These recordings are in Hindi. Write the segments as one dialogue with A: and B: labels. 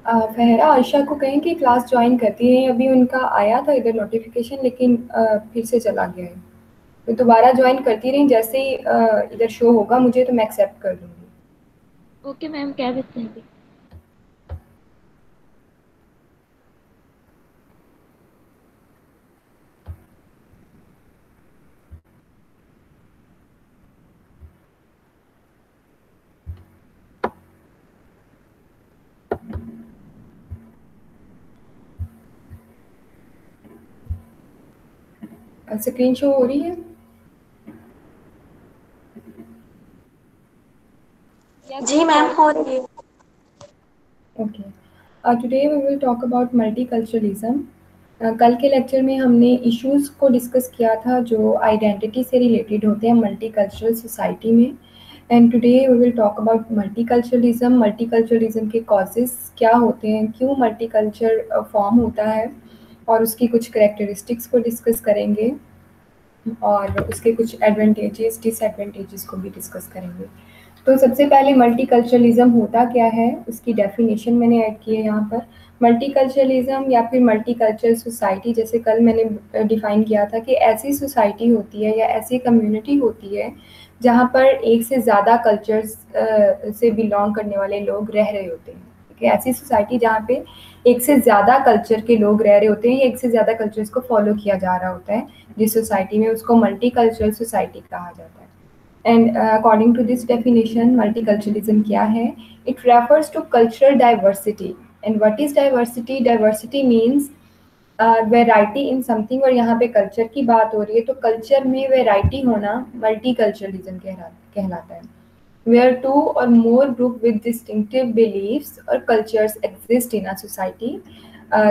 A: फहरा आयशा को कहें कि क्लास ज्वाइन करती हैं। अभी उनका आया था इधर नोटिफिकेशन, लेकिन फिर से चला गया है। तो दोबारा ज्वाइन करती रहीं, जैसे ही इधर शो होगा मुझे तो मैं एक्सेप्ट कर दूंगी।
B: ओके मैम, कह देते हैं अभी।
A: स्क्रीन शो हो रही है?
C: जी मैम, हो रही है।
A: Okay, today we will talk about multiculturalism. कल के लेक्चर में हमने इश्यूज़ को डिस्कस किया था जो आइडेंटिटी से रिलेटेड होते हैं मल्टीकल्चरल सोसाइटी में। And today we will talk about multiculturalism. Multiculturalism के कॉजेज़ क्या होते हैं, क्यों मल्टीकल्चर फॉर्म होता है, और उसकी कुछ करैक्टरिस्टिक्स को डिस्कस करेंगे, और उसके कुछ एडवांटेजेस डिसएडवांटेजेस को भी डिस्कस करेंगे। तो सबसे पहले मल्टीकल्चरलिज्म होता क्या है, उसकी डेफिनेशन मैंने ऐड की है यहाँ पर। मल्टीकल्चरलिज्म या फिर मल्टीकल्चरल सोसाइटी, जैसे कल मैंने डिफाइन किया था कि ऐसी सोसाइटी होती है या ऐसी कम्युनिटी होती है जहाँ पर एक से ज़्यादा कल्चर्स से बिलोंग करने वाले लोग रह रहे होते हैं। ठीक है, ऐसी सोसाइटी जहाँ पे एक से ज़्यादा कल्चर के लोग रह रहे होते हैं या एक से ज़्यादा कल्चर्स को फॉलो किया जा रहा होता है जिस सोसाइटी में, उसको मल्टीकल्चरल सोसाइटी कहा जाता है। And according to this definition, multiculturalism क्या है? It refers to cultural diversity. And what is diversity? Diversity means variety in something, और यहाँ पे कल्चर की बात हो रही है तो कल्चर में वैरायटी होना मल्टीकल्चरलिज्म कहलाता है। Where two or more group with distinctive beliefs or cultures exist in a society,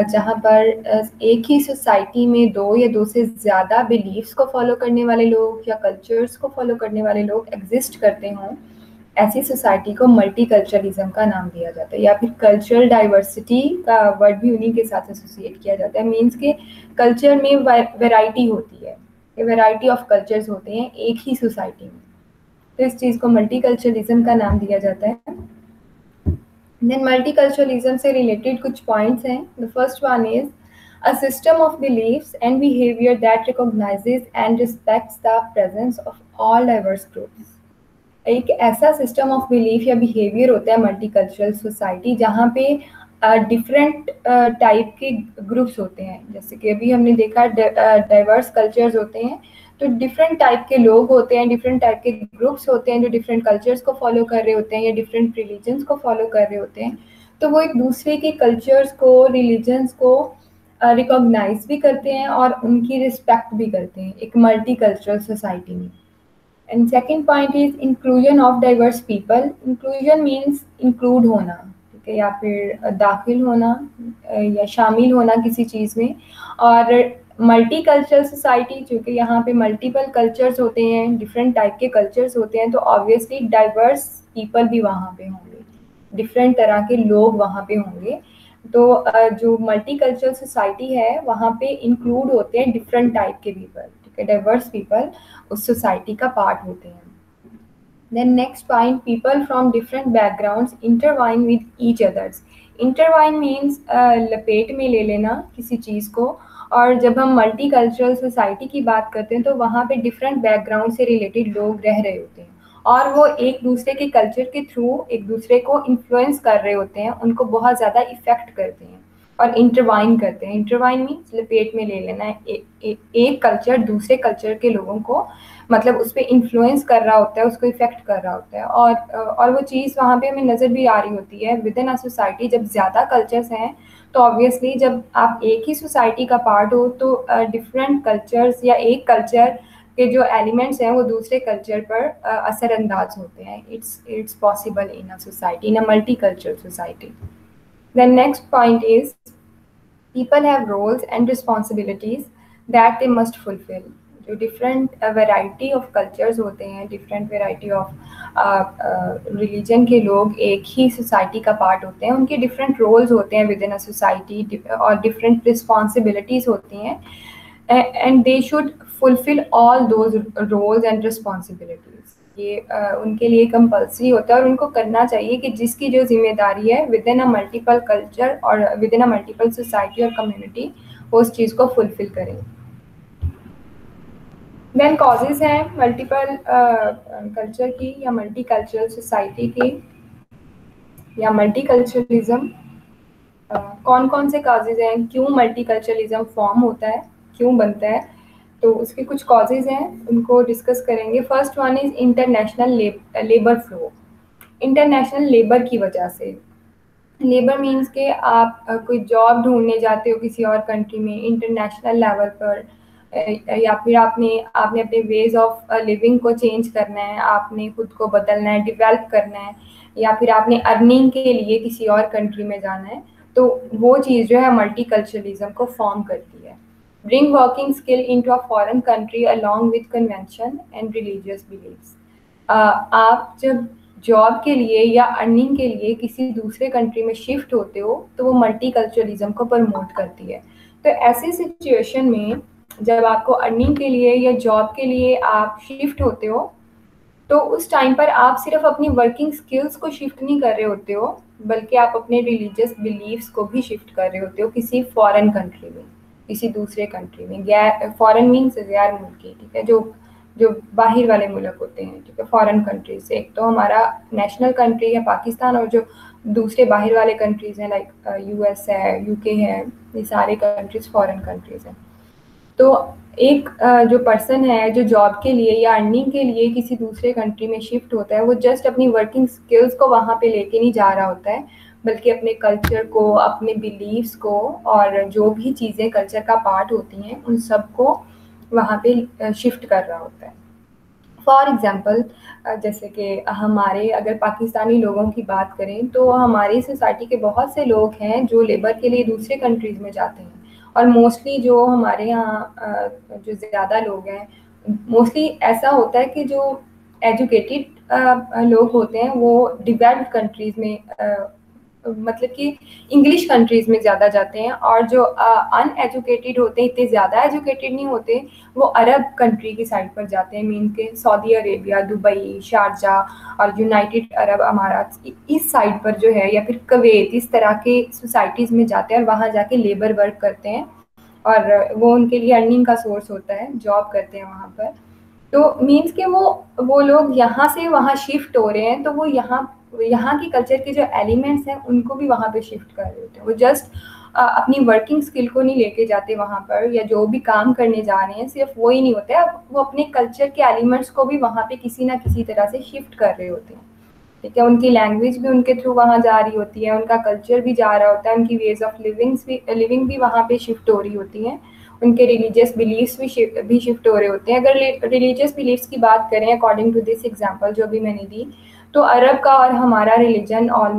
A: जहाँ पर एक ही सोसाइटी में दो या दो से ज़्यादा बिलीफ्स को फॉलो करने वाले लोग या कल्चर्स को फॉलो करने वाले लोग एग्जिस्ट करते हों, ऐसी सोसाइटी को मल्टीकल्चरलिज्म का नाम दिया जाता है। या फिर कल्चरल डाइवर्सिटी का वर्ड भी उन्हीं के साथ एसोसिएट किया जाता है। मीन्स के कल्चर में वैरायटी होती है, वैरायटी ऑफ कल्चर्स होते हैं एक ही सोसाइटी में, तो इस चीज़ को मल्टीकल्चरलिज्म का नाम दिया जाता है। देन मल्टीकल्चरलिज्म से रिलेटेड कुछ पॉइंट्स हैं। The first one is a system of beliefs and behaviour that recognises and respects the presence of all diverse groups. एक ऐसा सिस्टम ऑफ बिलीफ या बिहेवियर होता है मल्टीकल्चरल सोसाइटी जहाँ पे डिफरेंट टाइप के ग्रुप्स होते हैं। जैसे कि अभी हमने देखा डाइवर्स कल्चर्स होते हैं, तो डिफरेंट टाइप के लोग होते हैं, डिफरेंट टाइप के ग्रुप्स होते हैं जो डिफरेंट कल्चर्स को फॉलो कर रहे होते हैं या डिफरेंट रिलीजन्स को फॉलो कर रहे होते हैं। तो वो एक दूसरे के कल्चर्स को, रिलीजन्स को रिकॉग्नाइज भी करते हैं और उनकी रिस्पेक्ट भी करते हैं एक मल्टीकल्चरल सोसाइटी में। And second point is inclusion of diverse people. Inclusion means include होना, ठीक है, या फिर दाखिल होना या शामिल होना किसी चीज़ में। और मल्टीकल्चरल सोसाइटी, चूँकि यहाँ पे मल्टीपल कल्चर्स होते हैं, डिफरेंट टाइप के कल्चर्स होते हैं, तो ऑब्वियसली डाइवर्स पीपल भी वहाँ पे होंगे, डिफरेंट तरह के लोग वहाँ पे होंगे। तो जो मल्टीकल्चरल सोसाइटी है वहाँ पे इंक्लूड होते हैं डिफरेंट टाइप के पीपल, ठीक है, डाइवर्स पीपल उस सोसाइटी का पार्ट होते हैं। Then next point, people from different backgrounds intertwine with each others. Intertwine means लपेट में ले लेना किसी चीज़ को। और जब हम मल्टीकल्चरल सोसाइटी की बात करते हैं तो वहाँ पे डिफरेंट बैकग्राउंड से रिलेटेड लोग रह रहे होते हैं और वो एक दूसरे के कल्चर के थ्रू एक दूसरे को इन्फ्लुएंस कर रहे होते हैं, उनको बहुत ज़्यादा इफेक्ट करते हैं और इंटरवाइन करते हैं। इंटरवाइन मीन्स लपेट में ले लेना है। एक कल्चर दूसरे कल्चर के लोगों को मतलब उस पर इन्फ्लुएंस कर रहा होता है, उसको इफेक्ट कर रहा होता है। और वो चीज़ वहाँ पे हमें नज़र भी आ रही होती है विद इन अ सोसाइटी। जब ज़्यादा कल्चर्स हैं तो ऑब्वियसली जब आप एक ही सोसाइटी का पार्ट हो तो डिफरेंट कल्चर्स या एक कल्चर के जो एलिमेंट्स हैं वो दूसरे कल्चर पर असरअंदाज होते हैं। It's possible in a society, in a multicultural society. The next point is people have roles and responsibilities that they must fulfill. जो डिफरेंट वैरायटी ऑफ कल्चर्स होते हैं, डिफरेंट वैरायटी ऑफ रिलीजन के लोग एक ही सोसाइटी का पार्ट होते हैं, उनके डिफरेंट रोल्स होते हैं विद इन अ सोसाइटी और डिफरेंट रिस्पॉन्सिबिलिटीज़ होती हैं, and they should fulfill all those roles and responsibilities. ये उनके लिए कंपल्सरी होता है और उनको करना चाहिए कि जिसकी जो जिम्मेदारी है within a multiple culture और within a multiple society और कम्युनिटी वो उस चीज़ को फुलफिल करें। देन कॉजेज हैं मल्टीपल कल्चर की या मल्टी कल्चरल सोसाइटी की या मल्टीकल्चरलिज्म। कौन कौन से कॉजेज हैं, क्यों मल्टीकल्चरलिज्म फॉर्म होता है, क्यों बनता है, तो उसके कुछ कॉजेज हैं, उनको डिस्कस करेंगे। First one is international labour flow. International labour की वजह से, लेबर मीन्स के आप कोई जॉब ढूंढने जाते हो किसी और कंट्री में इंटरनेशनल लेवल पर, या फिर आपने आपने अपने वेज ऑफ लिविंग को चेंज करना है, आपने खुद को बदलना है, डेवलप करना है, या फिर आपने अर्निंग के लिए किसी और कंट्री में जाना है, तो वो चीज़ जो है मल्टीकल्चरलिज्म को फॉर्म करती है। Bring working skill into a foreign country along with convention and religious beliefs. आप जब जॉब के लिए या अर्निंग के लिए किसी दूसरे कंट्री में शिफ्ट होते हो तो वो मल्टीकल्चरलिज्म को प्रमोट करती है। तो ऐसी सिचुएशन में जब आपको अर्निंग के लिए या जॉब के लिए आप शिफ्ट होते हो तो उस टाइम पर आप सिर्फ अपनी वर्किंग स्किल्स को शिफ्ट नहीं कर रहे होते हो, बल्कि आप अपने रिलीजियस बिलीव्स को भी शिफ्ट कर रहे होते हो किसी फॉरेन कंट्री में, किसी दूसरे कंट्री में। गैर फॉरेन मीन्स गैर मुल्की, ठीक है, जो जो बाहर वाले मुल्क होते हैं, ठीक है, फॉरेन कंट्रीज से। एक तो हमारा नेशनल कंट्री है पाकिस्तान, और जो दूसरे बाहर वाले कंट्रीज हैं लाइक यूएस है, यूके है, ये सारे कंट्रीज फॉरेन कंट्रीज हैं। तो एक जो पर्सन है जो जॉब के लिए या अर्निंग के लिए किसी दूसरे कंट्री में शिफ्ट होता है, वो जस्ट अपनी वर्किंग स्किल्स को वहाँ पे लेके नहीं जा रहा होता है, बल्कि अपने कल्चर को, अपने बिलीव्स को, और जो भी चीज़ें कल्चर का पार्ट होती हैं उन सब को वहाँ पे शिफ्ट कर रहा होता है। फॉर एग्ज़ाम्पल जैसे कि हमारे अगर पाकिस्तानी लोगों की बात करें तो हमारी सोसाइटी के बहुत से लोग हैं जो लेबर के लिए दूसरे कंट्रीज़ में जाते हैं, और मोस्टली जो हमारे यहाँ जो ज़्यादा लोग हैं, मोस्टली ऐसा होता है कि जो एजुकेटेड लोग होते हैं वो डेवलप्ड कंट्रीज़ में मतलब कि इंग्लिश कंट्रीज़ में ज़्यादा जाते हैं, और जो अनएजुकेटेड होते हैं, इतने ज़्यादा एजुकेटेड नहीं होते, वो अरब कंट्री की साइड पर जाते हैं, मीन के सऊदी अरेबिया, दुबई, शारजाह और यूनाइटेड अरब अमारात इस साइड पर जो है, या फिर कुवैत, इस तरह के सोसाइटीज़ में जाते हैं और वहाँ जाके लेबर वर्क करते हैं, और वो उनके लिए अर्निंग का सोर्स होता है, जॉब करते हैं वहाँ पर। तो मीन्स के वो लोग यहाँ से वहाँ शिफ्ट हो रहे हैं, तो वो यहाँ की कल्चर के जो एलिमेंट्स हैं उनको भी वहाँ पे शिफ्ट कर रहे होते हैं। वो जस्ट अपनी वर्किंग स्किल को नहीं लेके जाते वहाँ पर, या जो भी काम करने जा रहे हैं सिर्फ वो ही नहीं होता है, अब वो अपने कल्चर के एलिमेंट्स को भी वहाँ पे किसी ना किसी तरह से शिफ्ट कर रहे होते हैं, ठीक है। उनकी लैंग्वेज भी उनके थ्रू वहाँ जा रही होती है, उनका कल्चर भी जा रहा होता है, उनकी वेज ऑफ लिविंग भी वहाँ पे शिफ्ट हो रही होती हैं, उनके रिलीजियस बिलीव्स भी शिफ्ट हो रहे होते हैं। अगर रिलीजियस बिलीव्स की बात करें अकॉर्डिंग टू दिस एग्जांपल जो भी मैंने दी, तो अरब का और हमारा रिलीजन और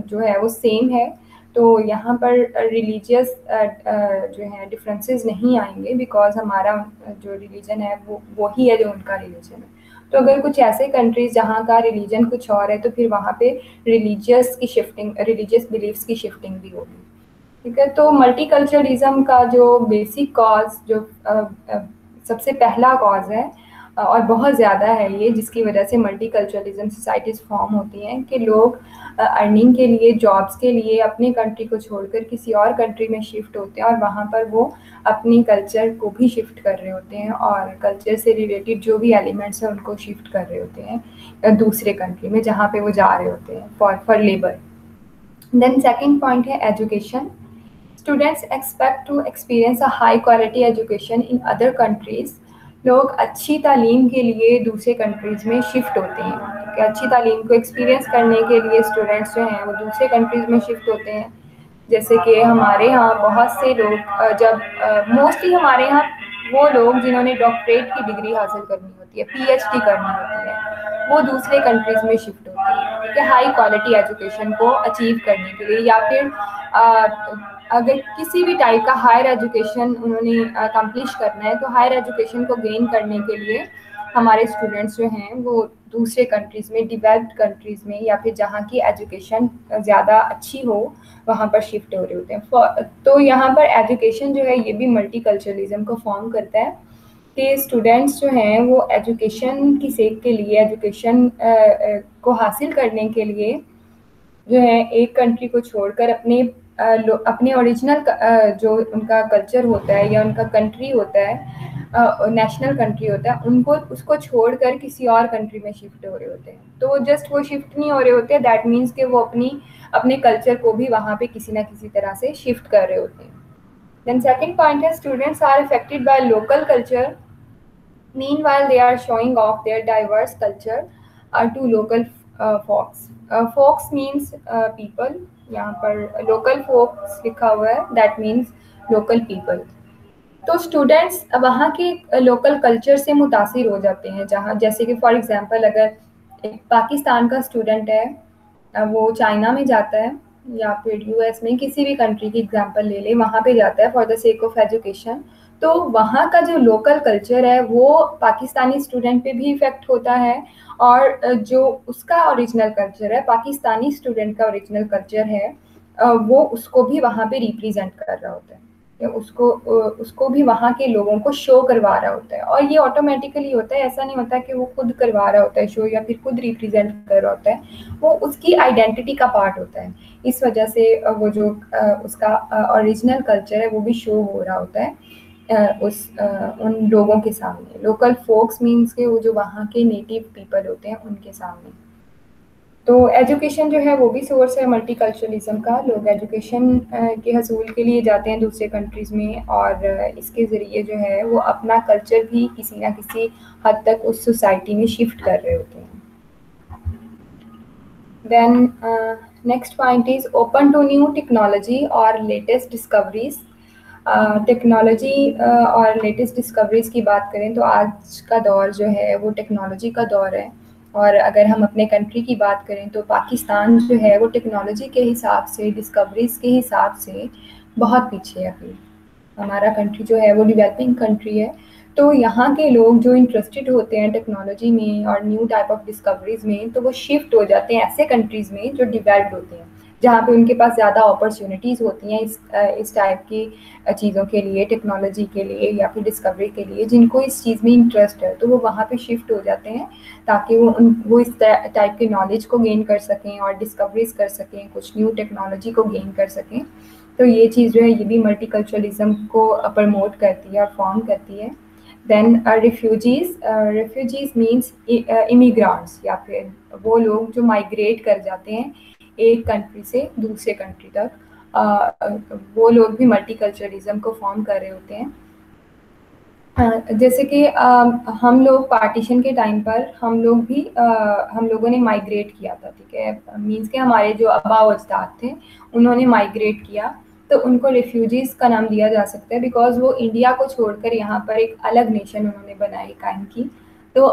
A: जो है वो सेम है, तो यहाँ पर रिलीजियस जो है डिफरेंसेस नहीं आएंगे, बिकॉज हमारा जो रिलीजन है वो ही है जो उनका रिलीजन है। तो अगर कुछ ऐसे कंट्रीज जहाँ का रिलीजन कुछ और है, तो फिर वहाँ पे रिलीजियस बिलीव्स की शिफ्टिंग भी होगी, ठीक है। तो मल्टीकल्चरलिज्म का जो बेसिक कॉज, जो सबसे पहला कॉज है, और बहुत ज़्यादा है ये, जिसकी वजह से मल्टीकल्चरलिज्म सोसाइटीज़ फॉर्म होती हैं, कि लोग अर्निंग के लिए, जॉब्स के लिए अपने कंट्री को छोड़कर किसी और कंट्री में शिफ्ट होते हैं, और वहाँ पर वो अपनी कल्चर को भी शिफ्ट कर रहे होते हैं, और कल्चर से रिलेटेड जो भी एलिमेंट्स हैं उनको शिफ्ट कर रहे होते हैं दूसरे कंट्री में जहाँ पे वो जा रहे होते हैं for labour. Then second point है education. Students expect to experience a high quality education in other countries. लोग अच्छी तालीम के लिए दूसरे कंट्रीज़ में शिफ्ट होते हैं, कि अच्छी तालीम को एक्सपीरियंस करने के लिए स्टूडेंट्स जो हैं वो दूसरे कंट्रीज़ में शिफ्ट होते हैं। जैसे कि हमारे यहाँ बहुत से लोग जब मोस्टली हमारे यहाँ वो लोग जिन्होंने डॉक्टरेट की डिग्री हासिल करनी होती है, पीएचडी करनी होती है, वो दूसरे कंट्रीज़ में शिफ्ट होते हैं, ठीक है, हाई क्वालिटी एजुकेशन को अचीव करने के लिए, या फिर अगर किसी भी टाइप का हायर एजुकेशन उन्होंने अकम्प्लिश करना है, तो हायर एजुकेशन को गेन करने के लिए हमारे स्टूडेंट्स जो हैं वो दूसरे कंट्रीज़ में, डेवलप्ड कंट्रीज़ में, या फिर जहाँ की एजुकेशन ज़्यादा अच्छी हो वहाँ पर शिफ्ट हो रहे होते हैं। तो यहाँ पर एजुकेशन जो है ये भी मल्टीकल्चरलिज्म को फॉर्म करता है, कि स्टूडेंट्स जो हैं वो एजुकेशन की सेक के लिए, एजुकेशन को हासिल करने के लिए जो है एक कंट्री को छोड़कर अपने ओरिजिनल जो उनका कल्चर होता है या उनका कंट्री होता है, नेशनल कंट्री होता है, उनको उसको छोड़कर किसी और कंट्री में शिफ्ट हो रहे होते हैं। तो वो जस्ट वो शिफ्ट नहीं हो रहे होते, दैट मीन्स कि वो अपने कल्चर को भी वहाँ पे किसी ना किसी तरह से शिफ्ट कर रहे होते हैं। देन सेकंड पॉइंट है students are affected by local culture, meanwhile they are showing off their diverse culture to local folks. Folks means people, यहाँ पर local folks लिखा हुआ है, that means local people. तो स्टूडेंट्स वहाँ के लोकल कल्चर से मुतासिर हो जाते हैं, जहाँ जैसे कि फॉर एग्जांपल अगर एक पाकिस्तान का स्टूडेंट है, वो चाइना में जाता है या फिर यूएस में, किसी भी कंट्री की एग्जांपल ले ले, वहाँ पे जाता है for the sake of education, तो वहाँ का जो लोकल कल्चर है वो पाकिस्तानी स्टूडेंट पे भी इफेक्ट होता है, और जो उसका ओरिजिनल कल्चर है, पाकिस्तानी स्टूडेंट का ओरिजिनल कल्चर है, वो उसको भी वहाँ पे रिप्रेजेंट कर रहा होता है, या उसको भी वहाँ के लोगों को शो करवा रहा होता है। और ये ऑटोमेटिकली होता है, ऐसा नहीं होता कि वो खुद करवा रहा होता है शो या फिर खुद रिप्रेजेंट कर रहा होता है, वो उसकी आइडेंटिटी का पार्ट होता है। इस वजह से वो जो उसका ओरिजिनल कल्चर है वो भी शो हो रहा होता है उन लोगों के सामने। लोकल फोक्स मीन्स के वो जो वहाँ के नेटिव पीपल होते हैं उनके सामने। तो एजुकेशन जो है वो भी सोर्स है मल्टीकल्चरलिज्म का। लोग एजुकेशन के हसूल के लिए जाते हैं दूसरे कंट्रीज़ में, और इसके ज़रिए जो है वो अपना कल्चर भी किसी ना किसी हद तक उस सोसाइटी में शिफ्ट कर रहे होते हैं। Then next point is open to new technology और लेटेस्ट डिस्कवरीज। टेक्नोलॉजी और लेटेस्ट डिस्कवरीज़ की बात करें तो आज का दौर जो है वो टेक्नोलॉजी का दौर है, और अगर हम अपने कंट्री की बात करें तो पाकिस्तान जो है वो टेक्नोलॉजी के हिसाब से, डिस्कवरीज़ के हिसाब से बहुत पीछे है अभी। हमारा कंट्री जो है वो डेवलपिंग कंट्री है, तो यहाँ के लोग जो इंटरेस्टेड होते हैं टेक्नोलॉजी में और न्यू टाइप ऑफ डिस्कवरीज़ में, तो वो शिफ्ट हो जाते हैं ऐसे कंट्रीज़ में जो डेवलप्ड होते हैं, जहाँ पे उनके पास ज़्यादा अपॉर्चुनिटीज़ होती हैं इस टाइप की चीज़ों के लिए, टेक्नोलॉजी के लिए या फिर डिस्कवरी के लिए। जिनको इस चीज़ में इंटरेस्ट है तो वो वहाँ पे शिफ्ट हो जाते हैं, ताकि वो इस टाइप के नॉलेज को गेन कर सकें और डिस्कवरीज कर सकें, कुछ न्यू टेक्नोलॉजी को गेन कर सकें। तो ये चीज़ जो है ये भी मल्टीकल्चरलिज्म को प्रमोट करती है और फॉर्म करती है। देन रिफ्यूजीज मीन्स इमिग्रांट्स, या फिर वो लोग जो माइग्रेट कर जाते हैं एक कंट्री से दूसरे कंट्री तक, वो लोग भी मल्टीकल्चरलिज्म को फॉर्म कर रहे होते हैं। जैसे कि हम लोग पार्टीशन के टाइम पर हम लोगों ने माइग्रेट किया था, ठीक है, मीन्स के हमारे जो आबा अजदाद थे उन्होंने माइग्रेट किया, तो उनको रिफ्यूजीज़ का नाम दिया जा सकता है, बिकॉज वो इंडिया को छोड़कर यहाँ पर एक अलग नेशन उन्होंने बनाई, कायम की। तो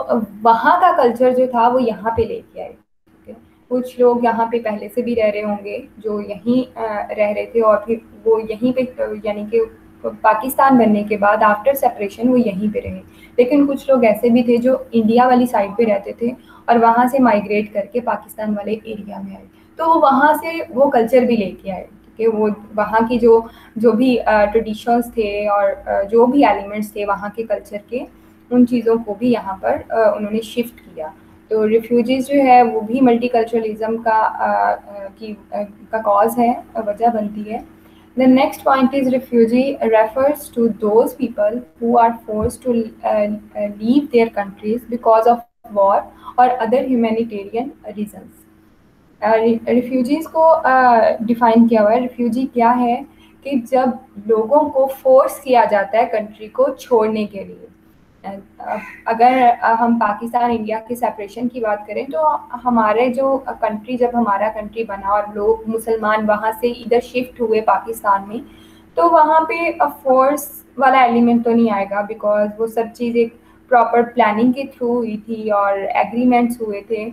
A: वहाँ का कल्चर जो था वो यहाँ पे लेके आए, ठीक है। कुछ लोग यहाँ पे पहले से भी रह रहे होंगे जो यहीं रह रहे थे, और फिर वो यहीं पे यानी कि पाकिस्तान बनने के बाद आफ्टर सेपरेशन वो यहीं पे रहे। लेकिन कुछ लोग ऐसे भी थे जो इंडिया वाली साइड पे रहते थे और वहाँ से माइग्रेट करके पाकिस्तान वाले एरिया में आए, तो वहाँ से वो कल्चर भी लेके आए, ठीक है। वो वहाँ की जो भी ट्रेडिशंस थे और जो भी एलिमेंट्स थे वहाँ के कल्चर के, उन चीज़ों को भी यहाँ पर उन्होंने शिफ्ट किया। तो रिफ्यूजीज़ जो है वो भी मल्टीकल्चरलिज्म का कॉज है, वजह बनती है। The next point is refugee refers to those people who are forced to leave their countries because of war or other humanitarian reasons. Refugees को डिफाइन किया हुआ है। रिफ्यूजी क्या है कि जब लोगों को फोर्स किया जाता है कंट्री को छोड़ने के लिए। अगर हम पाकिस्तान इंडिया के सेपरेशन की बात करें तो हमारे जो कंट्री, जब हमारा कंट्री बना और लोग मुसलमान वहाँ से इधर शिफ्ट हुए पाकिस्तान में, तो वहाँ पे फोर्स वाला एलिमेंट तो नहीं आएगा, बिकॉज वो सब चीज़ एक प्रॉपर प्लानिंग के थ्रू हुई थी और एग्रीमेंट्स हुए थे।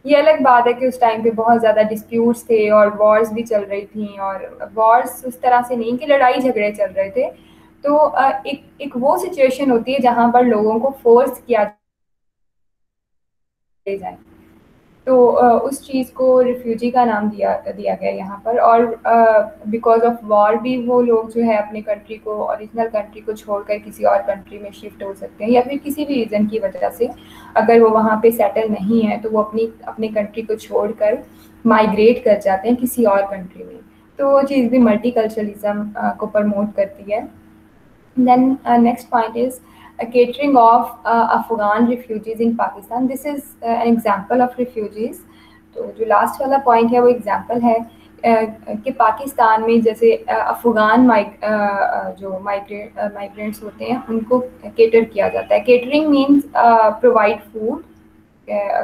A: ये अलग बात है कि उस टाइम पे बहुत ज़्यादा डिस्प्यूट्स थे और वॉर्स भी चल रही थी, और वॉर्स उस तरह से नहीं कि लड़ाई झगड़े चल रहे थे। तो एक वो सिचुएशन होती है जहाँ पर लोगों को फोर्स किया जाए। तो उस चीज़ को रिफ्यूजी का नाम दिया दिया गया यहाँ पर। और बिकॉज ऑफ वॉर भी वो लोग जो है अपने कंट्री को, ओरिजिनल कंट्री को छोड़कर किसी और कंट्री में शिफ्ट हो सकते हैं, या फिर किसी भी रीज़न की वजह से अगर वो वहाँ पे सेटल नहीं है तो वो अपने कंट्री को छोड़कर माइग्रेट कर जाते हैं किसी और कंट्री में। तो वो चीज़ भी मल्टीकल्चरलिज्म को प्रमोट करती है। Then next point is catering of Afghan refugees in Pakistan. This is an example of refugees. तो जो लास्ट वाला पॉइंट है वो एग्जाम्पल है कि पाकिस्तान में जैसे अफ़गान जो माइग्रेंट्स होते हैं उनको केटर किया जाता है। केटरिंग मीन्स प्रोवाइड फूड,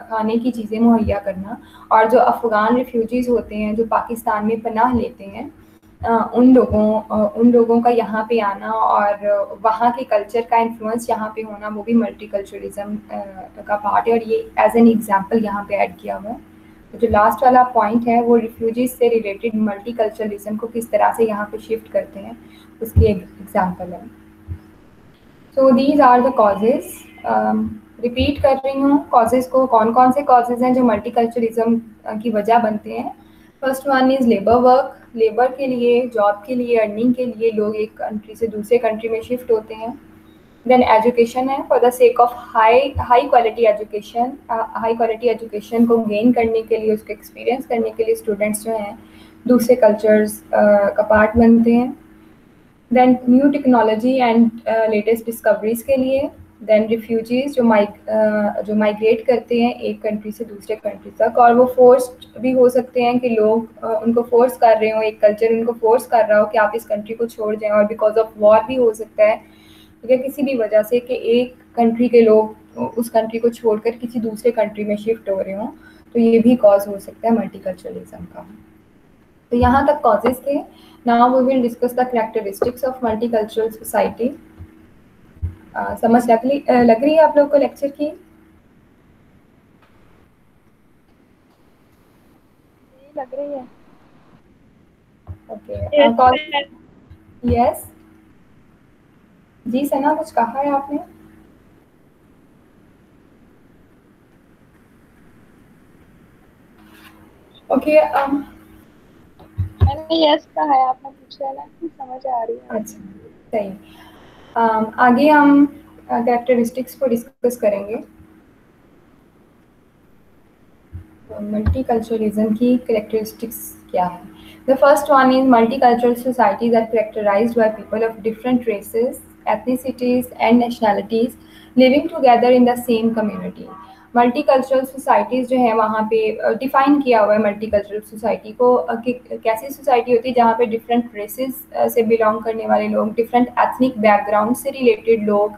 A: खाने की चीज़ें मुहैया करना। और जो अफ़गान रिफ्यूजीज़ होते हैं जो पाकिस्तान में पनाह लेते हैं, उन लोगों का यहाँ पे आना और वहाँ के कल्चर का इन्फ्लुएंस यहाँ पे होना, वो भी मल्टीकल्चरलिज्म का पार्ट है। और ये एज एन एग्जांपल यहाँ पे ऐड किया हुआ है। तो जो लास्ट वाला पॉइंट है वो रिफ्यूजीज से रिलेटेड मल्टीकल्चरलिज्म को किस तरह से यहाँ पे शिफ्ट करते हैं उसकी एक एग्जांपल है। So these are the causes. Repeat कर रही हूँ कॉजेज को, कौन कौन से कॉजेज हैं जो मल्टीकल्चरलिज्म की वजह बनते हैं। First one is labour work. Labour के लिए, जॉब के लिए, अर्निंग के लिए लोग एक कंट्री से दूसरे कंट्री में शिफ्ट होते हैं। देन एजुकेशन है, for the sake of high quality education. High quality education को गेन करने के लिए, उसको एक्सपीरियंस करने के लिए स्टूडेंट्स जो हैं दूसरे कल्चर्स का पार्ट बनते हैं। Then new technology and latest discoveries के लिए। देन रिफ्यूजीज जो माइग्रेट करते हैं एक कंट्री से दूसरे कंट्री तक, और वो फोर्स्ड भी हो सकते हैं कि लोग उनको फोर्स कर रहे हो, एक कल्चर उनको फोर्स कर रहा हो कि आप इस कंट्री को छोड़ जाएं। और बिकॉज ऑफ वॉर भी हो सकता है, या किसी भी वजह से कि एक कंट्री के लोग उस कंट्री को छोड़कर किसी दूसरे कंट्री में शिफ्ट हो रहे हों, तो ये भी कॉज हो सकता है मल्टीकल्चरलिज्म का। तो यहाँ तक कॉजेज थे। Now we will discuss the characteristics of multicultural society. समझ लग रही है आप लोग को लेक्चर की?
B: लग रही है।
A: ओके, यस जी सना, कुछ कहा है आपने? ओके,
B: मैंने यस कहा है, आपने पूछा ना कि समझ आ रही है।
A: अच्छा सही। आगे हम कैरेक्टरिस्टिक्स को डिस्कस करेंगे। मल्टीकल्चरलिज्म की कैरेक्टरिस्टिक्स क्या है? The first one is multicultural societies are characterised by people of different races, ethnicities and nationalities living together in the same community. Multicultural societies जो है वहाँ पे डिफ़ाइन किया हुआ है मल्टीकल्चरल सोसाइटी को कि कैसी सोसाइटी होती है जहाँ पे डिफरेंट रेसेस से बिलोंग करने वाले लोग, डिफरेंट एथनिक बैकग्राउंड से रिलेटेड लोग,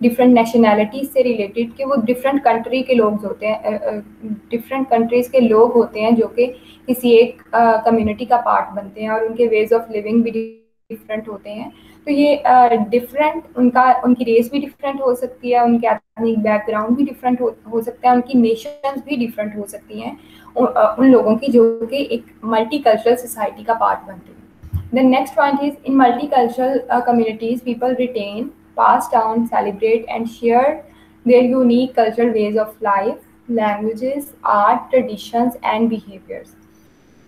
A: डिफरेंट नेशनैलिटीज़ से रिलेटेड कि वो डिफरेंट कंट्री के लोग होते हैं, डिफरेंट कंट्रीज़ के लोग होते हैं जो कि किसी एक कम्युनिटी का पार्ट बनते हैं, और उनके वेज ऑफ लिविंग भी डिफरेंट होते हैं। तो ये डिफरेंट उनकी रेस भी डिफरेंट हो सकती है, उनके एथनिक बैकग्राउंड भी डिफरेंट हो सकता है, उनकी नेशंस भी डिफरेंट हो सकती हैं उन लोगों की जो कि एक मल्टीकल्चरल सोसाइटी का पार्ट बनते हैं। The next point is in multicultural communities people retain, pass down, celebrate and share their unique cultural ways of life, languages, art, traditions and behaviors.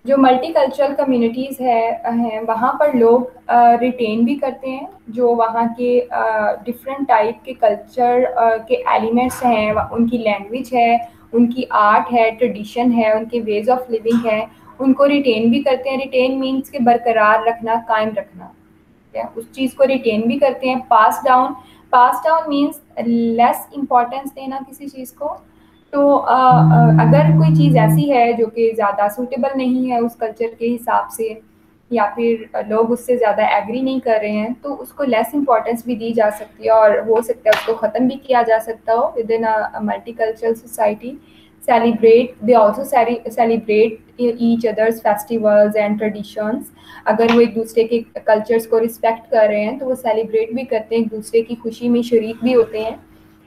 A: जो मल्टीकल्चरल कम्युनिटीज़ हैं वहाँ पर लोग रिटेन भी करते हैं जो वहाँ के डिफरेंट टाइप के कल्चर के एलिमेंट्स हैं, उनकी लैंग्वेज है, उनकी आर्ट है, ट्रेडिशन है, उनके वेज ऑफ लिविंग है, उनको रिटेन भी करते हैं। रिटेन मीन्स के बरकरार रखना, कायम रखना, उस चीज़ को रिटेन भी करते हैं। पास डाउन मीन्स लेस इम्पोर्टेंस देना किसी चीज़ को। तो अगर कोई चीज़ ऐसी है जो कि ज़्यादा सूटेबल नहीं है उस कल्चर के हिसाब से, या फिर लोग उससे ज़्यादा एग्री नहीं कर रहे हैं, तो उसको लेस इम्पोर्टेंस भी दी जा सकती है, और हो सकता है उसको ख़त्म भी किया जा सकता हो with in a multicultural society. they also celebrate each other's festivals and traditions. अगर वो एक दूसरे के कल्चर्स को रिस्पेक्ट कर रहे हैं तो वो सेलिब्रेट भी करते हैं, एक दूसरे की खुशी में शरीक भी होते हैं।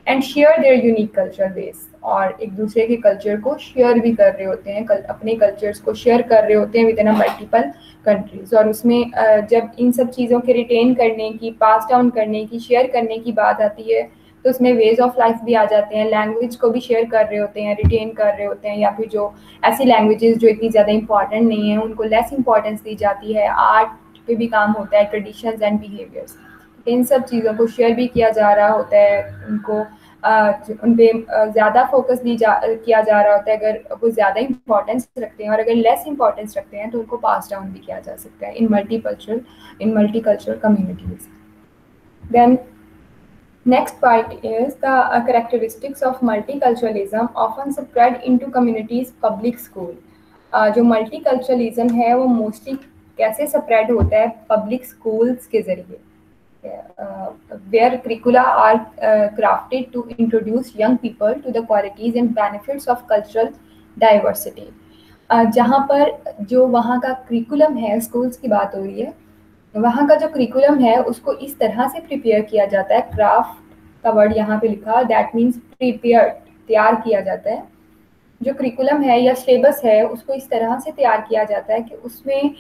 A: And share their unique culture base, और एक दूसरे के कल्चर को शेयर भी कर रहे होते हैं, अपने कल्चर्स को शेयर कर रहे होते हैं विद इन मल्टीपल कंट्रीज। और उसमें जब इन सब चीज़ों के रिटेन करने की, पास डाउन करने की, शेयर करने की बात आती है, तो उसमें वेज ऑफ लाइफ भी आ जाते हैं, लैंग्वेज को भी शेयर कर रहे होते हैं, रिटेन कर रहे होते हैं, या फिर जो ऐसी लैंग्वेजेस जो इतनी ज़्यादा इंपॉर्टेंट नहीं है उनको लेस इंपॉर्टेंस दी जाती है। आर्ट पे भी काम होता है, ट्रेडिशंस एंड बिहेवियर्स, इन सब चीज़ों को शेयर भी किया जा रहा होता है, उनको उन पे ज़्यादा फोकस किया जा रहा होता है अगर वो ज़्यादा इंपॉर्टेंस रखते हैं, और अगर लेस इंपॉर्टेंस रखते हैं तो उनको पास डाउन भी किया जा सकता है in multicultural communities. Then next part is the characteristics of multiculturalism often spread into communities public school। जो मल्टीकल्चरलिज्म है वो मोस्टली कैसे स्प्रेड होता है, पब्लिक स्कूल्स के जरिए, where curricula are crafted to introduce young people to the qualities and benefits of cultural diversity। जहाँ पर जो वहाँ का करिकुलम है, स्कूल्स की बात हो रही है, वहाँ का जो करिकुलम है उसको इस तरह से प्रिपेयर किया जाता है, क्राफ्ट का वर्ड यहाँ पे लिखा, दैट मीन्स प्रिपेयर, तैयार किया जाता है। जो करिकुलम है या सिलेबस है उसको इस तरह से तैयार किया जाता है कि उसमें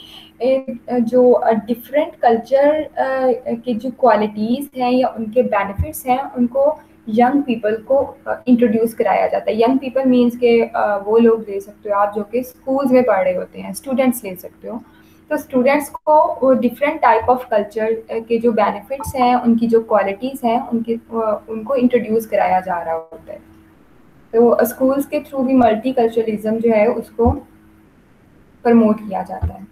A: जो डिफरेंट कल्चर की जो क्वालिटीज़ हैं या उनके बेनिफिट्स हैं उनको यंग पीपल को इंट्रोड्यूस कराया जाता है। यंग पीपल मीन्स के वो लोग ले सकते हो आप जो कि स्कूल्स में पढ़ रहे होते हैं, स्टूडेंट्स ले सकते हो। तो स्टूडेंट्स को वो डिफरेंट टाइप ऑफ कल्चर के जो बेनिफिट्स हैं, उनकी जो क्वालिटीज़ हैं, उनको इंट्रोड्यूस कराया जा रहा होता है। तो स्कूल्स के थ्रू भी मल्टीकल्चरलिज्म जो है उसको प्रमोट किया जाता है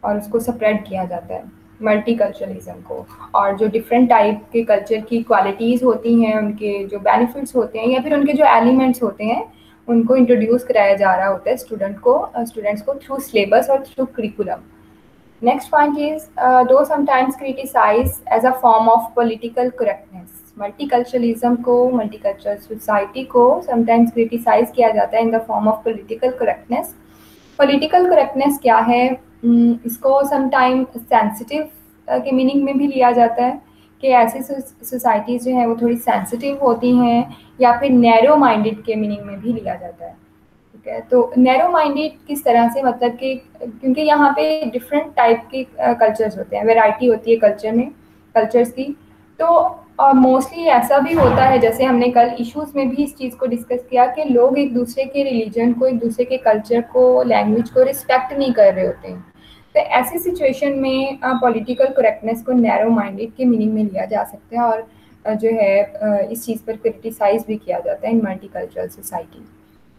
A: और उसको स्प्रेड किया जाता है मल्टीकल्चरलिज्म को। और जो डिफरेंट टाइप के कल्चर की क्वालिटीज़ होती हैं, उनके जो बेनिफिट्स होते हैं या फिर उनके जो एलिमेंट्स होते हैं, उनको इंट्रोड्यूस कराया जा रहा होता है स्टूडेंट्स को थ्रू सिलेबस और through curriculum. Next point is two sometimes criticise as a form of political correctness. Multiculturalism को, मल्टीकल्चरल सोसाइटी को समटाइम्स क्रिटिसाइज किया जाता है in the form of political correctness. Political correctness क्या है? इसको समटाइम सेंसिटिव के मीनिंग में भी लिया जाता है कि ऐसी सोसाइटीज़ जो हैं वो थोड़ी सेंसिटिव होती हैं, या फिर नैरो माइंडेड के मीनिंग में भी लिया जाता है। ठीक है, तो नैरो माइंडेड किस तरह से, मतलब कि क्योंकि यहाँ पे डिफरेंट टाइप के कल्चर्स होते हैं, वैरायटी होती है कल्चर्स की। तो मोस्टली ऐसा भी होता है, जैसे हमने कल इश्यूज़ में भी इस चीज़ को डिस्कस किया, कि लोग एक दूसरे के रिलीजन को, एक दूसरे के कल्चर को, लैंग्वेज को रिस्पेक्ट नहीं कर रहे होते हैं। तो ऐसी सिचुएशन में पॉलिटिकल करेक्टनेस को नैरो माइंडेड के मीनिंग में लिया जा सकता है, और जो है इस चीज़ पर क्रिटिसाइज भी किया जाता है in multicultural society.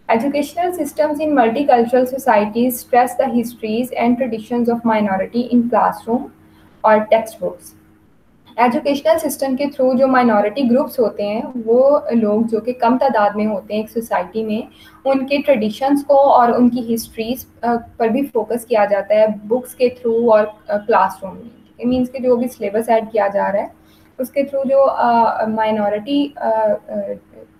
A: Educational systems in multicultural societies stress the histories and traditions of minority in classroom और textbooks। एजुकेशनल सिस्टम के थ्रू जो माइनॉरिटी ग्रुप्स होते हैं, वो लोग जो कि कम तादाद में होते हैं एक सोसाइटी में, उनके ट्रेडिशंस को और उनकी हिस्ट्रीज पर भी फोकस किया जाता है बुक्स के थ्रू और क्लासरूम में। इट मीन्स कि जो भी सिलेबस ऐड किया जा रहा है उसके थ्रू जो माइनॉरिटी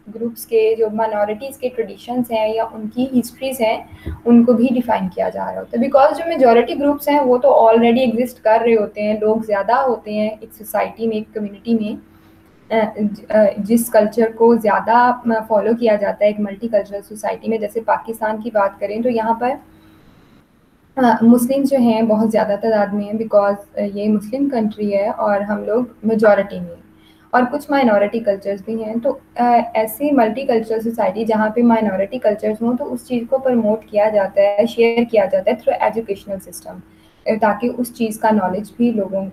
A: ग्रुप्स के, जो माइनॉरिटीज़ के ट्रेडिशंस हैं या उनकी हिस्ट्रीज हैं, उनको भी डिफाइन किया जा रहा होता है। बिकॉज जो मेजॉरिटी ग्रुप्स हैं वो तो ऑलरेडी एग्जिस्ट कर रहे होते हैं, लोग ज़्यादा होते हैं एक सोसाइटी में, एक कम्युनिटी में, जिस कल्चर को ज़्यादा फॉलो किया जाता है एक मल्टीकल्चरल सोसाइटी में। जैसे पाकिस्तान की बात करें तो यहाँ पर मुस्लिम जो हैं बहुत ज़्यादा तादाद में हैं, बिकॉज ये मुस्लिम कंट्री है और हम लोग मेजॉरिटी में हैं, और कुछ माइनॉरिटी कल्चर्स भी हैं। तो ऐसी मल्टीकल्चरल सोसाइटी जहाँ पे माइनॉरिटी कल्चर्स हों, तो उस चीज़ को प्रमोट किया जाता है, शेयर किया जाता है थ्रू एजुकेशनल सिस्टम, ताकि उस चीज़ का नॉलेज भी लोगों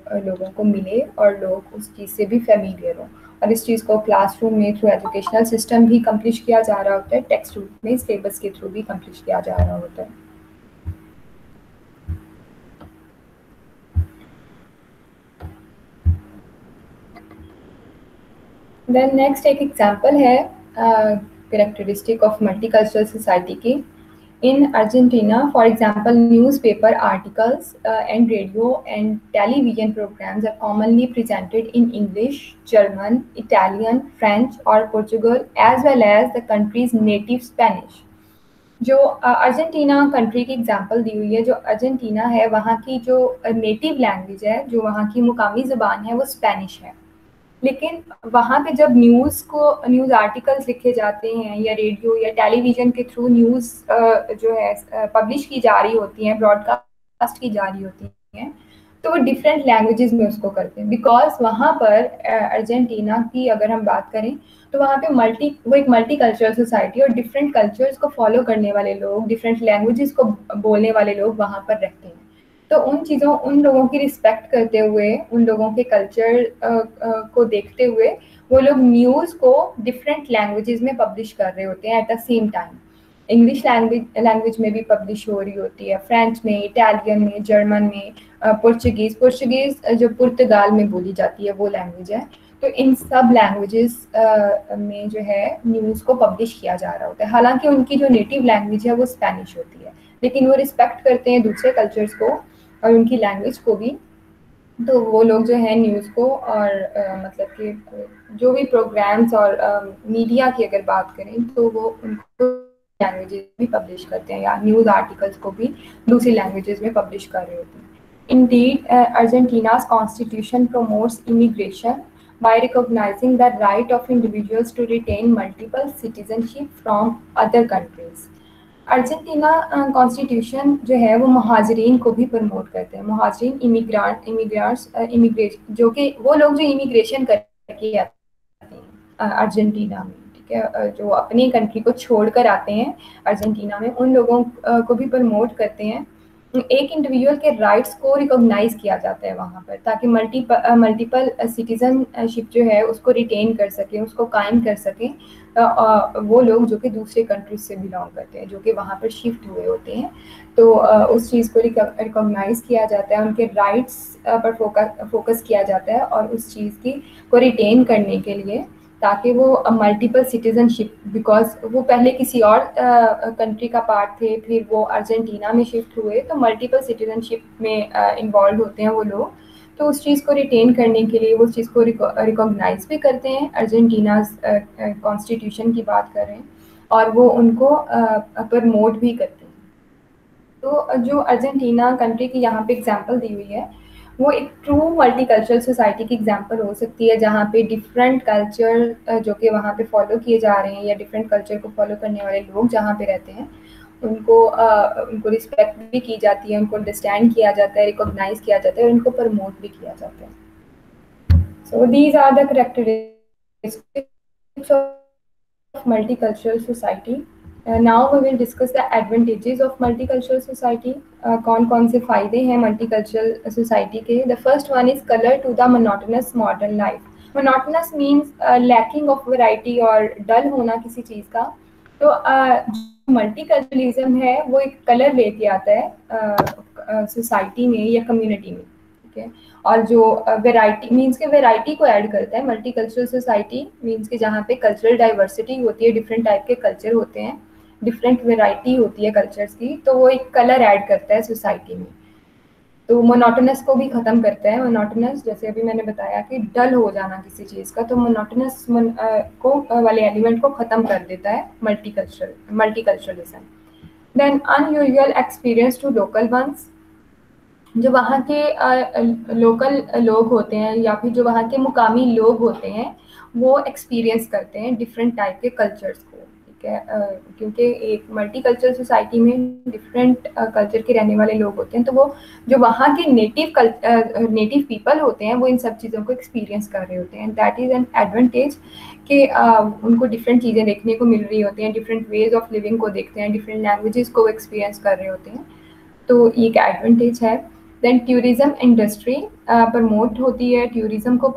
A: को मिले और लोग उस चीज़ से भी फेमिलियर हों। और इस चीज़ को क्लासरूम में थ्रू एजुकेशनल सिस्टम भी कम्प्लीट किया जा रहा होता है, टेक्स्ट बुक में सिलेबस के थ्रू भी कम्प्लीट किया जा रहा होता है। देन नेक्स्ट एक एग्जांपल है कैरेक्टरिस्टिक ऑफ मल्टीकल्चरल सोसाइटी की। In Argentina, for example, newspaper articles and radio and television programmes are commonly presented in English, German, Italian, French और Portugal, as well as the countries native Spanish. जो अर्जेंटीना कंट्री की एग्जांपल दी हुई है, जो अर्जेंटीना है वहाँ की जो नेटिव लैंग्वेज है, जो वहाँ की मुकामी ज़बान है, वो स्पेनिश है। लेकिन वहाँ पे जब न्यूज़ आर्टिकल्स लिखे जाते हैं या रेडियो या टेलीविज़न के थ्रू न्यूज़ जो है पब्लिश की जा रही होती हैं, ब्रॉडकास्ट की जा रही होती हैं, तो वो डिफरेंट लैंग्वेजेस में उसको करते हैं, बिकॉज वहाँ पर अर्जेंटीना की अगर हम बात करें तो वहाँ पे वो एक मल्टी कल्चरल सोसाइटी और डिफरेंट कल्चर्स को फॉलो करने वाले लोग, डिफरेंट लैंग्वेजेस को बोलने वाले लोग वहाँ पर रहते हैं। तो उन लोगों की रिस्पेक्ट करते हुए, उन लोगों के कल्चर को देखते हुए वो लोग न्यूज़ को डिफरेंट लैंग्वेजेस में पब्लिश कर रहे होते हैं at the same time. English language में भी पब्लिश हो रही होती है, फ्रेंच में, इटालियन में, जर्मन में, पुर्तगीज़ जो पुर्तगाल में बोली जाती है वो लैंग्वेज है। तो इन सब लैंग्वेजेस में जो है न्यूज़ को पब्लिश किया जा रहा होता है। हालांकि उनकी जो नेटिव लैंग्वेज है वो स्पेनिश होती है, लेकिन वो रिस्पेक्ट करते हैं दूसरे कल्चर्स को और उनकी लैंग्वेज को भी। तो वो लोग जो है न्यूज़ को और मतलब कि जो भी प्रोग्राम्स और मीडिया की अगर बात करें तो वो उनको लैंग्वेजेस भी पब्लिश करते हैं, या न्यूज़ आर्टिकल्स को भी दूसरी लैंग्वेजेस में पब्लिश कर रहे होते हैं। Indeed, Argentina's constitution promotes immigration by recognizing the right of individuals to retain multiple citizenship from other countries. Argentina constitution जो है वो महाजरीन को भी प्रमोट करते हैं। महाजरीन इमिग्रेट जो कि वो लोग जो इमिग्रेशन करके आते हैं अर्जेंटीना में, ठीक है, जो अपनी कंट्री को छोड़कर आते हैं अर्जेंटीना में, उन लोगों को भी प्रमोट करते हैं। एक इंडिविजुअल के राइट्स को रिकॉग्नाइज किया जाता है वहाँ पर, ताकि मल्टीपल सिटीजनशिप जो है उसको रिटेन कर सकें, उसको कायम कर सकें वो लोग जो कि दूसरे कंट्रीज से बिलोंग करते हैं, जो कि वहाँ पर शिफ्ट हुए होते हैं। तो उस चीज़ को रिकॉग्नाइज किया जाता है, उनके राइट्स पर फोकस किया जाता है और उस चीज़ को रिटेन करने के लिए, ताकि वो मल्टीपल सिटीजनशिप, बिकॉज वो पहले किसी और कंट्री का पार्ट थे, फिर वो अर्जेंटीना में शिफ्ट हुए, तो मल्टीपल सिटीजनशिप में इन्वॉल्व होते हैं वो लोग। तो उस चीज़ को रिटेन करने के लिए वो उस चीज़ को रिकॉग्नाइज भी करते हैं। अर्जेंटीना कॉन्स्टिट्यूशन की बात कर रहे हैं और वो उनको प्रमोट भी करते हैं। तो जो अर्जेंटीना कंट्री की यहाँ पे एग्जांपल दी हुई है वो एक ट्रू मल्टीकल्चरल सोसाइटी की एग्जांपल हो सकती है, जहाँ पे डिफरेंट कल्चर जो कि वहाँ पे फॉलो किए जा रहे हैं, या डिफरेंट कल्चर को फॉलो करने वाले लोग जहाँ पे रहते हैं उनको रिस्पेक्ट भी की जाती है, उनको अंडरस्टैंड किया जाता है, रिकॉग्नाइज किया जाता है और उनको प्रमोट भी किया जाता है। So these are the characteristics of multicultural society. Now we will discuss the advantages of multicultural society. कौन कौन से फ़ायदे हैं मल्टीकल्चरल सोसाइटी के। The first one is colour to the monotonous modern life. Monotonous means lacking of variety और डल होना किसी चीज़ का। तो मल्टीकल्चरलिज्म है वो एक कलर लेके आता है सोसाइटी में या कम्युनिटी में, ठीक है। और जो वैरायटी मीन्स के वैरायटी को ऐड करता है। मल्टीकल्चरल सोसाइटी मीन्स के जहाँ पे कल्चरल डाइवर्सिटी होती है, डिफरेंट टाइप के कल्चर होते हैं, डिफरेंट वैरायटी होती है कल्चर्स की, तो वो एक कलर ऐड करता है सोसाइटी में। तो मोनोटोनस को भी ख़त्म करता है। मोनोटोनस जैसे अभी मैंने बताया कि डल हो जाना किसी चीज़ का, तो मोनोटोनस को वाले एलिमेंट को ख़त्म कर देता है multiculturalism. Then unusual experience to local ones. जो वहाँ के लोकल लोग होते हैं या फिर जो वहाँ के मुकामी लोग होते हैं वो एक्सपीरियंस करते हैं डिफरेंट टाइप के कल्चर्स को, ठीक है। क्योंकि एक मल्टीकल्चरल सोसाइटी में डिफरेंट कल्चर के रहने वाले लोग होते हैं, तो वो जो वहाँ के नेटिव पीपल होते हैं वो इन सब चीज़ों को एक्सपीरियंस कर रहे होते हैं। दैट इज़ एन एडवांटेज कि उनको डिफरेंट चीज़ें देखने को मिल रही होती हैं, डिफरेंट वेज ऑफ लिविंग को देखते हैं, डिफरेंट लैंग्वेजेस को एक्सपीरियंस कर रहे होते हैं, तो ये एक एडवांटेज है। देन टूरिज्म इंडस्ट्री प्रमोट होती है, टूरिज्म को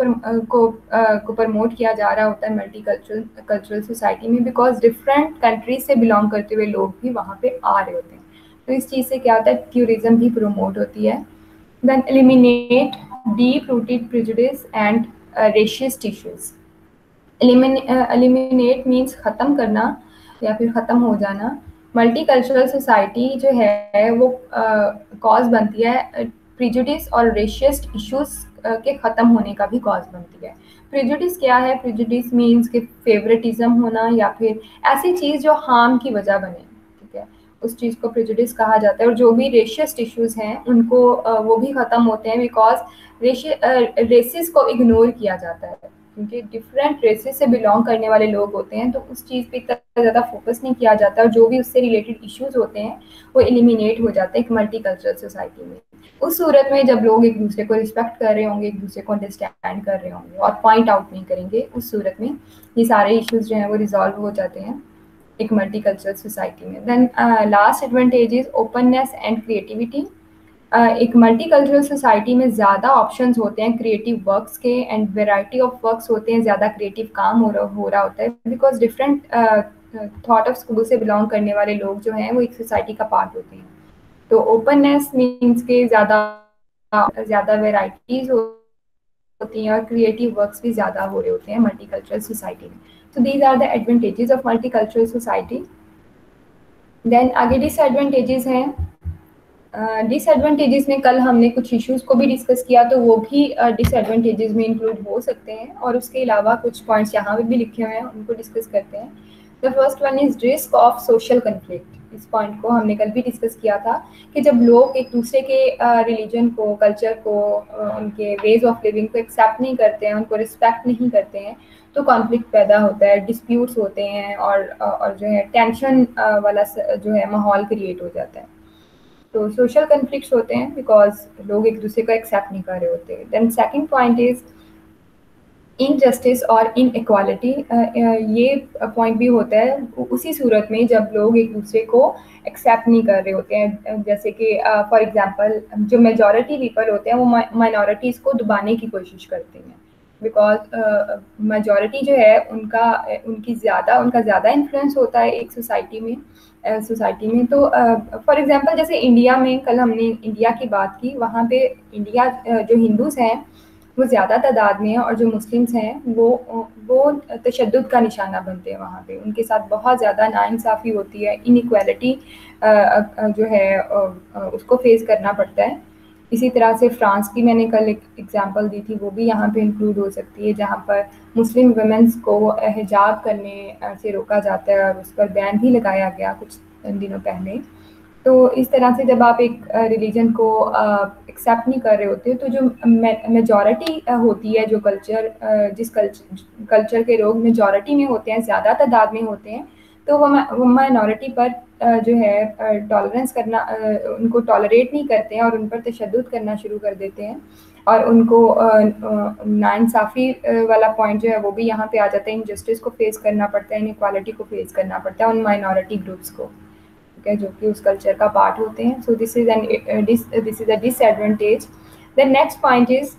A: प्रमोट किया जा रहा होता है मल्टीकल्चरल सोसाइटी में, बिकॉज डिफरेंट कंट्रीज से बिलोंग करते हुए लोग भी वहाँ पे आ रहे होते हैं। तो इस चीज़ से क्या होता है, टूरिज्म भी प्रमोट होती है। Then eliminate deep rooted prejudice and racist issues. Eliminate means ख़त्म करना या फिर ख़त्म हो जाना। मल्टीकल्चरल सोसाइटी जो है वो कॉज बनती है प्रेजुडिस और रेशिस्ट इश्यूज के ख़त्म होने का भी कॉज बनती है। प्रेजुडिस क्या है? प्रेजुडिस मीन्स कि फेवरेटिज्म होना या फिर ऐसी चीज़ जो हार्म की वजह बने, ठीक है, उस चीज़ को प्रेजुडिस कहा जाता है। और जो भी रेशिस्ट इश्यूज हैं उनको वो भी ख़त्म होते हैं बिकॉज रेसिस को इग्नोर किया जाता है, क्योंकि डिफरेंट रेसेस से बिलोंग करने वाले लोग होते हैं, तो उस चीज़ पे इतना ज़्यादा फोकस नहीं किया जाता और जो भी उससे रिलेटेड इश्यूज होते हैं वो एलिमिनेट हो जाते हैं एक मल्टी कल्चरल सोसाइटी में। उस सूरत में जब लोग एक दूसरे को रिस्पेक्ट कर रहे होंगे, एक दूसरे को अंडरस्टैंड कर रहे होंगे और पॉइंट आउट नहीं करेंगे, उस सूरत में ये सारे इश्यूज जो हैं वो रिजॉल्व हो जाते हैं एक मल्टी कल्चरल सोसाइटी में। Then last advantage is openness and creativity. एक मल्टीकल्चरल सोसाइटी में ज़्यादा ऑप्शंस होते हैं क्रिएटिव वर्क्स के एंड वैरायटी ऑफ वर्क्स होते हैं, ज़्यादा क्रिएटिव काम हो रहा होता है because different thought of school से बिलोंग करने वाले लोग जो हैं वो एक सोसाइटी का पार्ट होते हैं। तो ओपननेस मीन्स के ज़्यादा ज़्यादा वेराइटीज होती हैं और क्रिएटिव वर्क्स भी ज़्यादा हो रहे होते हैं मल्टीकल्चरल सोसाइटी में। So these are the advantages of multicultural society. Then आगे डिसएडवांटेजेस हैं। डिसएडवांटेजेस में कल हमने कुछ इश्यूज को भी डिस्कस किया, तो वो भी डिसएडवांटेजेस में इंक्लूड हो सकते हैं और उसके अलावा कुछ पॉइंट्स यहाँ पे भी लिखे हुए हैं, उनको डिस्कस करते हैं। The first one is risk of social conflict. इस पॉइंट को हमने कल भी डिस्कस किया था कि जब लोग एक दूसरे के रिलीजन को, कल्चर को, उनके वेज ऑफ लिविंग को एक्सेप्ट नहीं करते हैं, उनको रिस्पेक्ट नहीं करते हैं, तो कॉन्फ्लिक्ट पैदा होता है, डिस्प्यूट्स होते हैं और जो है टेंशन वाला जो है माहौल क्रिएट हो जाता है। तो सोशल कन्फ्लिक्ट्स होते हैं बिकॉज लोग एक दूसरे को एक्सेप्ट नहीं कर रहे होते। Then second point is injustice और इनइक्वालिटी। ये पॉइंट भी होता है उसी सूरत में जब लोग एक दूसरे को एक्सेप्ट नहीं कर रहे होते हैं, जैसे कि फॉर एग्जांपल जो मेजॉरिटी पीपल होते हैं वो माइनॉरिटीज़ को दबाने की कोशिश करते हैं बिकॉज मेजॉरिटी जो है उनका ज़्यादा इन्फ्लुएंस होता है एक सोसाइटी में। तो फॉर एग्जांपल जैसे इंडिया में, कल हमने इंडिया की बात की, वहाँ पे इंडिया जो हिंदूज हैं वो ज़्यादा तादाद में है और जो मुस्लिम्स हैं वो तशद्दुद का निशाना बनते हैं वहाँ पे, उनके साथ बहुत ज़्यादा नाइंसाफ़ी होती है, इनइक्वालिटी जो है उसको फेस करना पड़ता है। इसी तरह से फ्रांस की मैंने कल एक एग्जांपल दी थी, वो भी यहाँ पे इंक्लूड हो सकती है, जहाँ पर मुस्लिम वुमेन्स को हिजाब करने से रोका जाता है और उस पर बैन भी लगाया गया कुछ दिनों पहले। तो इस तरह से जब आप एक रिलीजन को एक्सेप्ट नहीं कर रहे होते हो, तो जो मेजॉरिटी होती है, जो जिस कल्चर के लोग मेजॉरिटी में होते हैं, ज़्यादा तादाद में होते हैं, तो वो माइनॉरिटी पर जो है टॉलरेंस करना, उनको टॉलरेट नहीं करते हैं और उन पर तशद्दुद करना शुरू कर देते हैं और उनको नाइंसाफ़ी वाला पॉइंट जो है वो भी यहाँ पे आ जाता है, इनजस्टिस को फेस करना पड़ता है, इनइक्वालिटी को फेस करना पड़ता है उन माइनॉरिटी ग्रुप्स को, ठीक है, जो कि उस कल्चर का पार्ट होते हैं। So this is a disadvantage. The next point is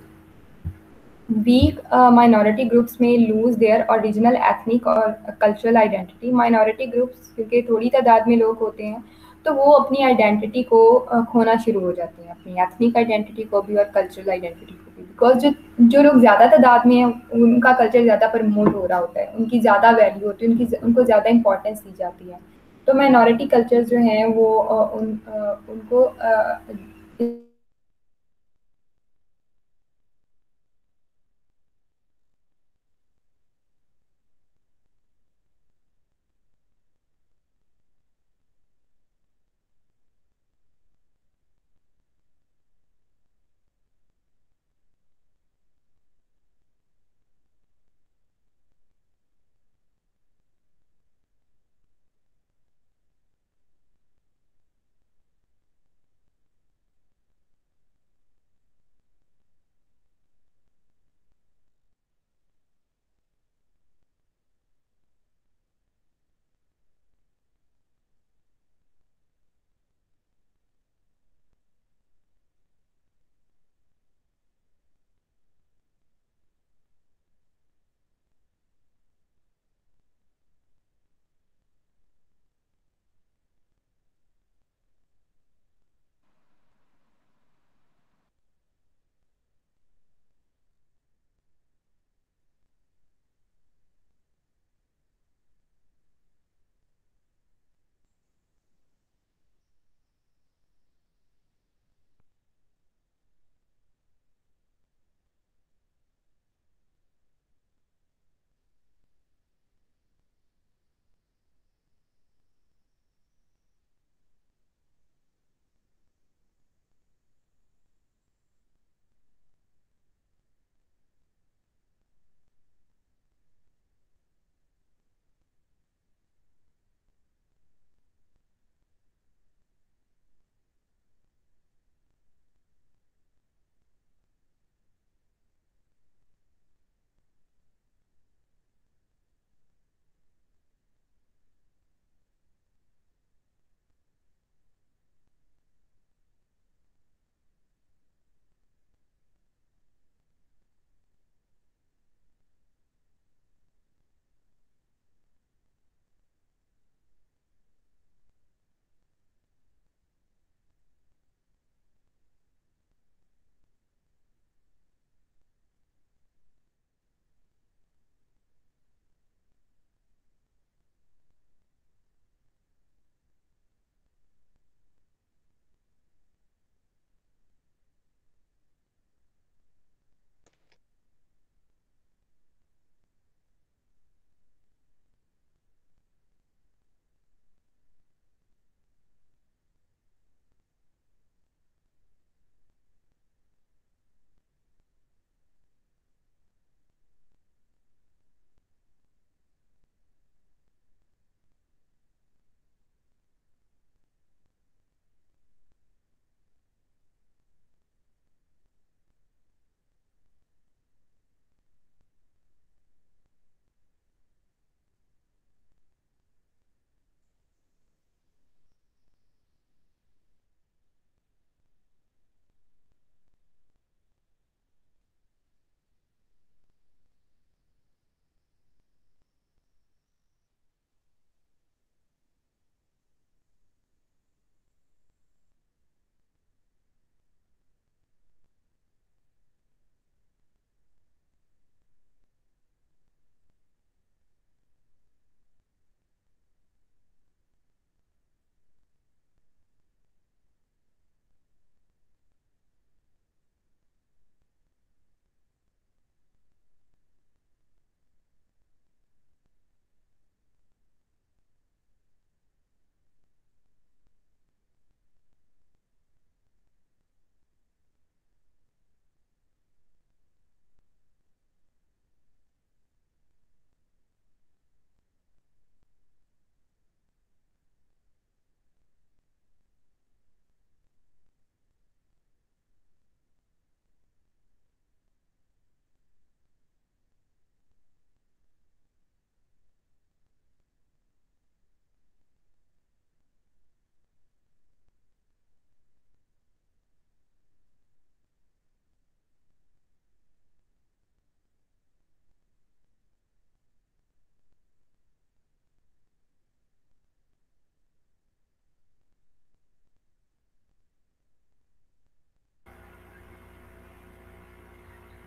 A: weak minority groups में लूज देयर ओरिजिनल एथनिक और कल्चरल आइडेंटिटी। माइनॉरिटी ग्रुप्स क्योंकि थोड़ी तादाद में लोग होते हैं, तो वो अपनी आइडेंटिटी को खोना शुरू हो जाते हैं, अपनी एथनिक आइडेंटिटी को भी और कल्चरल आइडेंटिटी को भी, बिकॉज जो लोग ज़्यादा तादाद में हैं उनका कल्चर ज़्यादा प्रमोट हो रहा होता है, उनकी ज़्यादा वैल्यू होती है, उनको ज़्यादा इंपॉर्टेंस दी जाती है। तो माइनॉरिटी कल्चर जो हैं वो उनको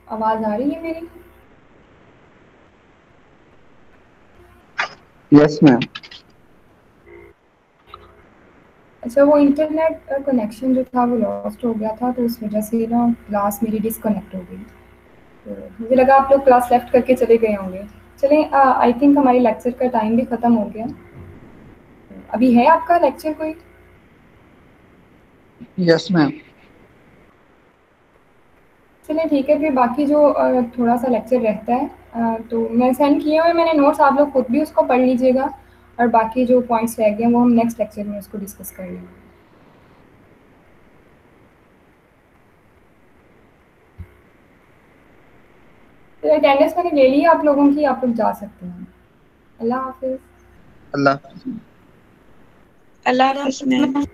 A: आवाज़ आ रही है मेरी?
D: Yes ma'am.
A: अच्छा, वो इंटरनेट कनेक्शन जो था वो लॉस्ट हो गया था, तो उस वजह से ना क्लास मेरी डिस्कनेक्ट हो गई। तो मुझे लगा आप लोग क्लास लेफ्ट करके चले गए होंगे। चलें, आई थिंक हमारे लेक्चर का टाइम भी ख़त्म हो गया। अभी है आपका लेक्चर कोई?
D: Yes ma'am.
A: चलिए ठीक है, फिर बाकी जो थोड़ा सा लेक्चर रहता है तो मैं सेंड किए हुए मैंने नोट्स, आप लोग खुद भी उसको पढ़ लीजिएगा, और बाकी जो पॉइंट्स रह गए हैं वो हम नेक्स्ट लेक्चर में उसको डिस्कस कर लेंगे। तो अटेंडेंस मैंने ले ली है आप लोगों की, आप लोग जा सकते हैं। अल्लाह हाफिज़।
D: अल्लाह
C: अल्लाह हाफ़िज़ मैम।